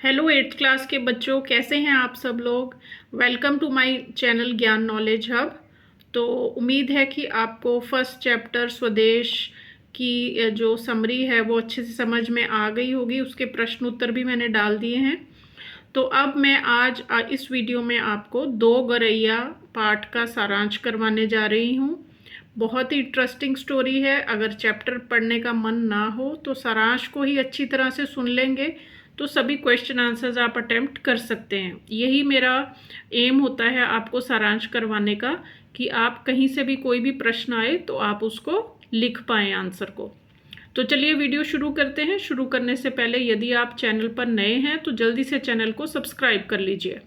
Hello 8th class के बच्चों, कैसे हैं आप सब लोग। वेलकम टू माय चैनल ज्ञान नॉलेज हब। तो उम्मीद है कि आपको फर्स्ट चैप्टर स्वदेश की जो समरी है वो अच्छे से समझ में आ गई होगी। उसके प्रश्न उत्तर भी मैंने डाल दिए हैं। तो अब मैं आज इस वीडियो में आपको 2 गौरैया पाठ का सारांश करवाने जा रही हूँ। बहुत ही इंटरेस्टिंग स्टोरी है। अगर चैप्टर पढ़ने का मन ना हो तो सारांश को ही अच्छी तरह से सुन लेंगे तो सभी क्वेश्चन आंसर्स आप अटेम्प्ट कर सकते हैं। यही मेरा एम होता है आपको सारांश करवाने का, कि आप कहीं से भी कोई भी प्रश्न आए तो आप उसको लिख पाएँ आंसर को। तो चलिए वीडियो शुरू करते हैं। शुरू करने से पहले यदि आप चैनल पर नए हैं तो जल्दी से चैनल को सब्सक्राइब कर लीजिए।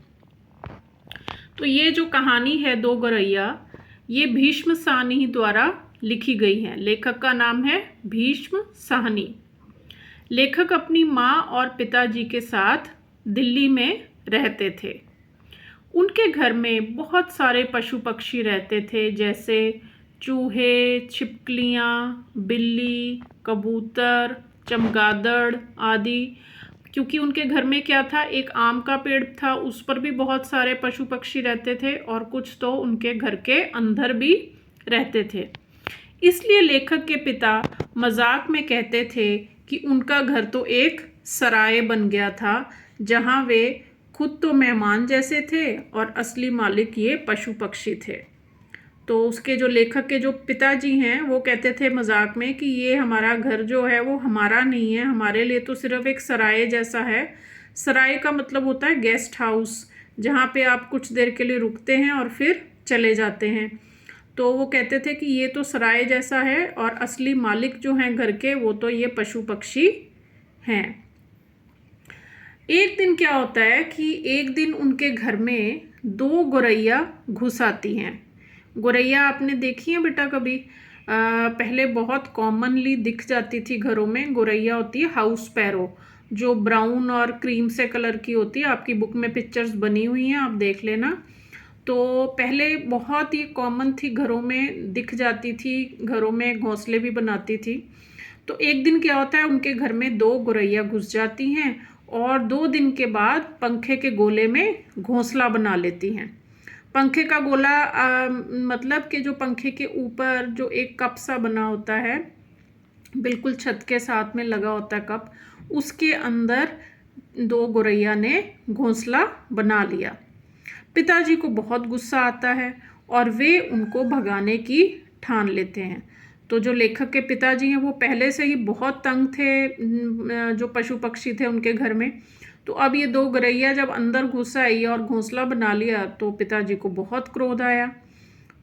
तो ये जो कहानी है 2 गौरैया, ये भीष्म साहनी द्वारा लिखी गई है। लेखक का नाम है भीष्म साहनी। लेखक अपनी माँ और पिताजी के साथ दिल्ली में रहते थे। उनके घर में बहुत सारे पशु पक्षी रहते थे, जैसे चूहे, छिपकलियाँ, बिल्ली, कबूतर, चमगादड़ आदि। क्योंकि उनके घर में क्या था, एक आम का पेड़ था, उस पर भी बहुत सारे पशु पक्षी रहते थे और कुछ तो उनके घर के अंदर भी रहते थे। इसलिए लेखक के पिता मजाक में कहते थे कि उनका घर तो एक सराय बन गया था, जहाँ वे खुद तो मेहमान जैसे थे और असली मालिक ये पशु पक्षी थे। तो उसके जो लेखक के जो पिताजी हैं वो कहते थे मजाक में कि ये हमारा घर जो है वो हमारा नहीं है, हमारे लिए तो सिर्फ एक सराय जैसा है। सराय का मतलब होता है गेस्ट हाउस, जहाँ पे आप कुछ देर के लिए रुकते हैं और फिर चले जाते हैं। तो वो कहते थे कि ये तो सराय जैसा है और असली मालिक जो हैं घर के वो तो ये पशु पक्षी हैं। एक दिन क्या होता है कि एक दिन उनके घर में 2 गौरैया घुस आती हैं। गौरैया आपने देखी है बेटा कभी? पहले बहुत कॉमनली दिख जाती थी घरों में। गौरैया होती है हाउस स्पैरो, जो ब्राउन और क्रीम से कलर की होती है। आपकी बुक में पिक्चर्स बनी हुई हैं, आप देख लेना। तो पहले बहुत ही कॉमन थी, घरों में दिख जाती थी, घरों में घोंसले भी बनाती थी। तो एक दिन क्या होता है, उनके घर में 2 गौरैया घुस जाती हैं और 2 दिन के बाद पंखे के गोले में घोंसला बना लेती हैं। पंखे का गोला मतलब कि जो पंखे के ऊपर जो एक कप सा बना होता है, बिल्कुल छत के साथ में लगा होता है कप, उसके अंदर 2 गौरैया ने घोंसला बना लिया। पिताजी को बहुत गुस्सा आता है और वे उनको भगाने की ठान लेते हैं। तो जो लेखक के पिताजी हैं वो पहले से ही बहुत तंग थे जो पशु पक्षी थे उनके घर में। तो अब ये 2 गौरैया जब अंदर घुस आई और घोंसला बना लिया तो पिताजी को बहुत क्रोध आया।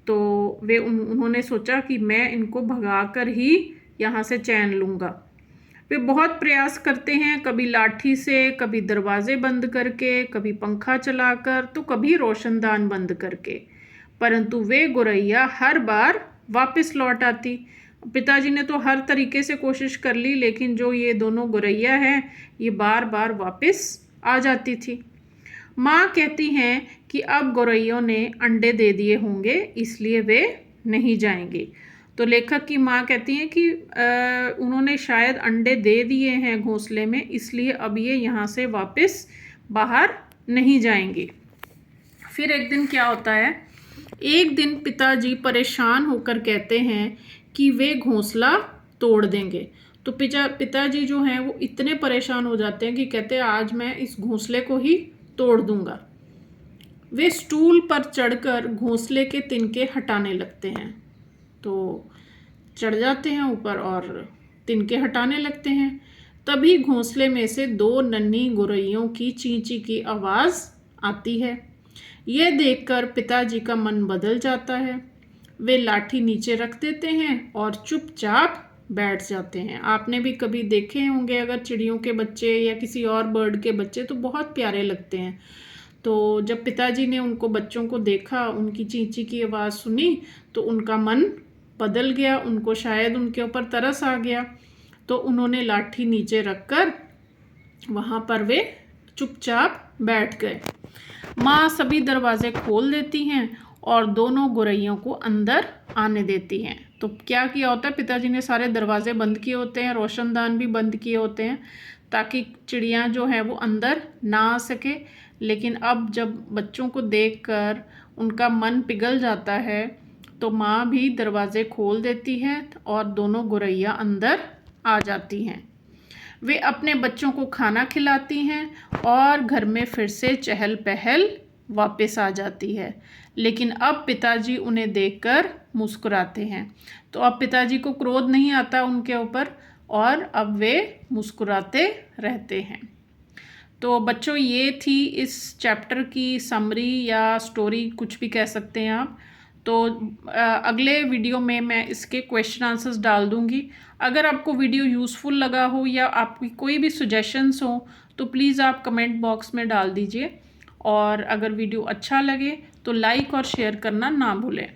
तो वे उन्होंने सोचा कि मैं इनको भगाकर ही यहाँ से चैन लूँगा। वे बहुत प्रयास करते हैं, कभी लाठी से, कभी दरवाजे बंद करके, कभी पंखा चलाकर, तो कभी रोशनदान बंद करके, परंतु वे गौरैया हर बार वापस लौट आती। पिताजी ने तो हर तरीके से कोशिश कर ली, लेकिन जो ये दोनों गौरैया हैं ये बार बार वापस आ जाती थी। माँ कहती हैं कि अब गौरैयों ने अंडे दे दिए होंगे, इसलिए वे नहीं जाएंगे। तो लेखक की माँ कहती हैं कि उन्होंने शायद अंडे दे दिए हैं घोंसले में, इसलिए अब ये यहाँ से वापस बाहर नहीं जाएंगे। फिर एक दिन क्या होता है, एक दिन पिताजी परेशान होकर कहते हैं कि वे घोंसला तोड़ देंगे। तो पिताजी जो हैं वो इतने परेशान हो जाते हैं कि कहते हैं आज मैं इस घोंसले को ही तोड़ दूंगा। वे स्टूल पर चढ़कर घोंसले के तिनके हटाने लगते हैं। तो चढ़ जाते हैं ऊपर और तिनके हटाने लगते हैं। तभी घोंसले में से 2 नन्ही गौरैयों की चींची की आवाज़ आती है। यह देखकर पिताजी का मन बदल जाता है। वे लाठी नीचे रख देते हैं और चुपचाप बैठ जाते हैं। आपने भी कभी देखे होंगे अगर चिड़ियों के बच्चे या किसी और बर्ड के बच्चे, तो बहुत प्यारे लगते हैं। तो जब पिताजी ने उनको बच्चों को देखा, उनकी चींची की आवाज़ सुनी, तो उनका मन बदल गया। उनको शायद उनके ऊपर तरस आ गया, तो उन्होंने लाठी नीचे रखकर वहाँ पर वे चुपचाप बैठ गए। माँ सभी दरवाजे खोल देती हैं और दोनों गौरैयों को अंदर आने देती हैं। तो क्या किया होता है, पिताजी ने सारे दरवाजे बंद किए होते हैं, रोशनदान भी बंद किए होते हैं, ताकि चिड़िया जो है वो अंदर ना आ सके। लेकिन अब जब बच्चों को देखकर उनका मन पिघल जाता है तो माँ भी दरवाज़े खोल देती है और दोनों गोरैया अंदर आ जाती हैं। वे अपने बच्चों को खाना खिलाती हैं और घर में फिर से चहल पहल वापस आ जाती है। लेकिन अब पिताजी उन्हें देखकर मुस्कुराते हैं। तो अब पिताजी को क्रोध नहीं आता उनके ऊपर और अब वे मुस्कुराते रहते हैं। तो बच्चों, ये थी इस चैप्टर की समरी या स्टोरी, कुछ भी कह सकते हैं आप। तो अगले वीडियो में मैं इसके क्वेश्चन आंसर्स डाल दूँगी। अगर आपको वीडियो यूज़फुल लगा हो या आपकी कोई भी सजेशंस हो तो प्लीज़ आप कमेंट बॉक्स में डाल दीजिए। और अगर वीडियो अच्छा लगे तो लाइक और शेयर करना ना भूलें।